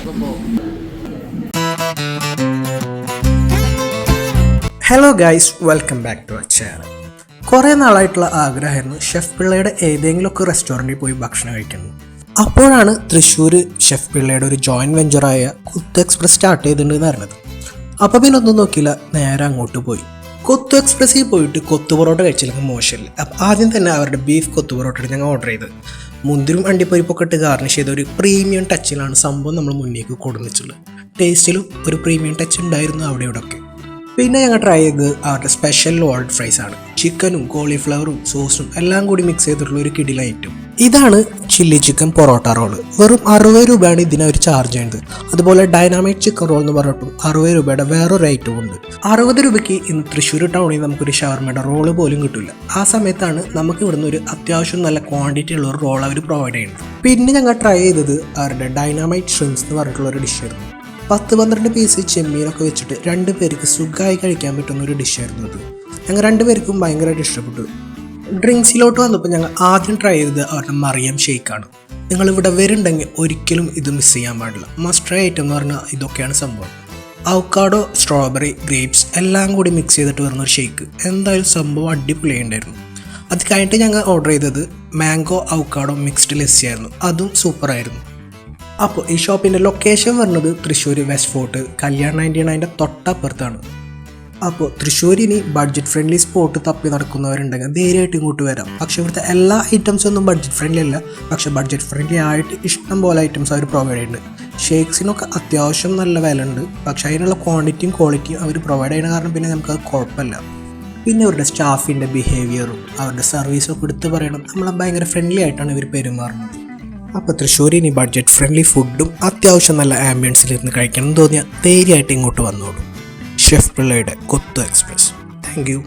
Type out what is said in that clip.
Hello guys, welcome back to our channel. കുറേ നാളായിട്ടുള്ള ആഗ്രഹമായിരുന്നു ഷെഫ് പിള്ളയുടെ ഏതെങ്കിലുമൊക്കെ റെസ്റ്റോറൻറ്റിൽ പോയി ഭക്ഷണം കഴിക്കുന്നത്. അപ്പോഴാണ് തൃശ്ശൂർ ഷെഫ് പിള്ളയുടെ ഒരു ജോയിൻറ്റ് വെഞ്ചറായ കൊത്തു എക്സ്പ്രസ് സ്റ്റാർട്ട് ചെയ്തിട്ടുണ്ടെന്ന് അറിഞ്ഞത്. അപ്പോൾ പിന്നെ ഒന്നും നോക്കിയില്ല, നേരെ അങ്ങോട്ട് പോയി. കൊത്തു എക്സ്പ്രസ്സിൽ പോയിട്ട് കൊത്തു പൊറോട്ട കഴിച്ചില്ലെങ്കിൽ മോശമില്ല. അപ്പം ആദ്യം തന്നെ അവരുടെ ബീഫ് കൊത്തു പൊറോട്ട ഞങ്ങൾ ഓർഡർ ചെയ്തത്. മുന്തിരും അണ്ടിപ്പരിപ്പൊക്കെ ഇട്ട് ഗാർണിഷ് ചെയ്ത ഒരു പ്രീമിയം ടച്ചിലാണ് സംഭവം നമ്മൾ മുന്നേക്ക് കൊടുന്നിട്ടുള്ളത്. ടേസ്റ്റിലും ഒരു പ്രീമിയം ടച്ച് ഉണ്ടായിരുന്നു അവിടെ ഇവിടെയൊക്കെ. പിന്നെ ഞങ്ങൾ ട്രൈ ചെയ്തത് അവരുടെ സ്പെഷ്യൽ ലോൾഡ് ഫ്രൈസ് ആണ്. ചിക്കനും കോളിഫ്ലവറും സോസും എല്ലാം കൂടി മിക്സ് ചെയ്തിട്ടുള്ള ഒരു കിടില ഐറ്റം. ഇതാണ് ചില്ലി ചിക്കൻ പൊറോട്ട റോള്. വെറും 60 രൂപയാണ് ഇതിന് അവർ ചാർജ് ചെയ്യുന്നത്. അതുപോലെ ഡൈനാമിക് ചിക്കൻ റോൾ എന്ന് പറഞ്ഞിട്ടും 60 രൂപയുടെ വേറൊരു ഐറ്റവും ഉണ്ട്. 60 രൂപയ്ക്ക് ഇന്ന് തൃശ്ശൂർ ടൗണിൽ നമുക്കൊരു ഷവർമയുടെ റോള് പോലും കിട്ടില്ല. ആ സമയത്താണ് നമുക്ക് ഇവിടുന്ന് ഒരു അത്യാവശ്യം നല്ല ക്വാണ്ടിറ്റി ഉള്ള ഒരു റോൾ അവർ പ്രൊവൈഡ് ചെയ്യുന്നത്. പിന്നെ ഞങ്ങൾ ട്രൈ ചെയ്തത് അവരുടെ ഡൈനാമൈറ്റ് ഷ്രിംസ് എന്ന് പറഞ്ഞിട്ടുള്ള ഒരു ഡിഷായിരുന്നു. 10-12 പീസ് ചെമ്മീനൊക്കെ വെച്ചിട്ട് 2 പേർക്ക് സുഖമായി കഴിക്കാൻ പറ്റുന്ന ഒരു ഡിഷായിരുന്നു അത്. ഞങ്ങൾ 2 പേർക്കും ഭയങ്കരമായിട്ട് ഇഷ്ടപ്പെട്ടു. ഡ്രിങ്ക്സിലോട്ട് വന്നപ്പോൾ ഞങ്ങൾ ആദ്യം ട്രൈ ചെയ്തത് അവരുടെ മറിയം ഷേക്കാണ്. നിങ്ങളിവിടെ വരുന്നുണ്ടെങ്കിൽ ഒരിക്കലും ഇത് മിസ് ചെയ്യാൻ പാടില്ല. മസ്റ്റ് ട്രൈ ഐറ്റം എന്ന് പറഞ്ഞാൽ ഇതൊക്കെയാണ് സംഭവം. അവക്കാഡോ, സ്ട്രോബെറി, ഗ്രേപ്സ് എല്ലാം കൂടി മിക്സ് ചെയ്തിട്ട് വരുന്ന ഒരു ഷേക്ക്. എന്തായാലും സംഭവം അടിപൊളിയുണ്ടായിരുന്നു. അത് കഴിഞ്ഞിട്ട് ഞങ്ങൾ ഓർഡർ ചെയ്തത് മാംഗോ അവക്കാഡോ മിക്സ്ഡ് ലസ്സി ആയിരുന്നു. അതും സൂപ്പറായിരുന്നു. അപ്പോൾ ഈ ഷോപ്പിൻ്റെ ലൊക്കേഷൻ വരുന്നത് തൃശ്ശൂർ വെസ്റ്റ് ഫോർട്ട് കല്യാൺ 99ൻ്റെ തൊട്ടപ്പുറത്താണ്. അപ്പോൾ തൃശ്ശൂരിന് ബഡ്ജറ്റ് ഫ്രണ്ട്ലി സ്പോട്ട് തപ്പി നടക്കുന്നവരുണ്ടെങ്കിൽ ധൈര്യമായിട്ട് ഇങ്ങോട്ട് വരാം. പക്ഷേ ഇവിടുത്തെ എല്ലാ ഐറ്റംസും ഒന്നും ബഡ്ജറ്റ് ഫ്രണ്ട്ലി അല്ല. പക്ഷേ ബഡ്ജറ്റ് ഫ്രണ്ട്ലി ആയിട്ട് ഇഷ്ടം പോലെ ഐറ്റംസ് അവർ പ്രൊവൈഡ് ചെയ്യുന്നുണ്ട്. ഷേക്സിനൊക്കെ അത്യാവശ്യം നല്ല വില ഉണ്ട്. പക്ഷേ അതിനുള്ള ക്വാണ്ടിറ്റിയും ക്വാളിറ്റിയും അവർ പ്രൊവൈഡ് ചെയ്യുന്ന കാരണം പിന്നെ നമുക്കത് കുഴപ്പമില്ല. പിന്നെ അവരുടെ സ്റ്റാഫിൻ്റെ ബിഹേവിയറും അവരുടെ സർവീസും ഒക്കെ എടുത്ത് പറയണം. നമ്മളെ ഭയങ്കര ഫ്രണ്ട്ലി ആയിട്ടാണ് ഇവർ പെരുമാറുന്നത്. അപ്പോൾ തൃശ്ശൂരിന് ബഡ്ജറ്റ് ഫ്രണ്ട്ലി ഫുഡും അത്യാവശ്യം നല്ല ആംബിയൻസിലിരുന്ന് കഴിക്കണം തോന്നിയാൽ ധൈര്യമായിട്ട് ഇങ്ങോട്ട് വന്നോളൂ. ഷെഫ് പിള്ളയുടെ കൊത്തു എക്സ്പ്രസ്. Thank you.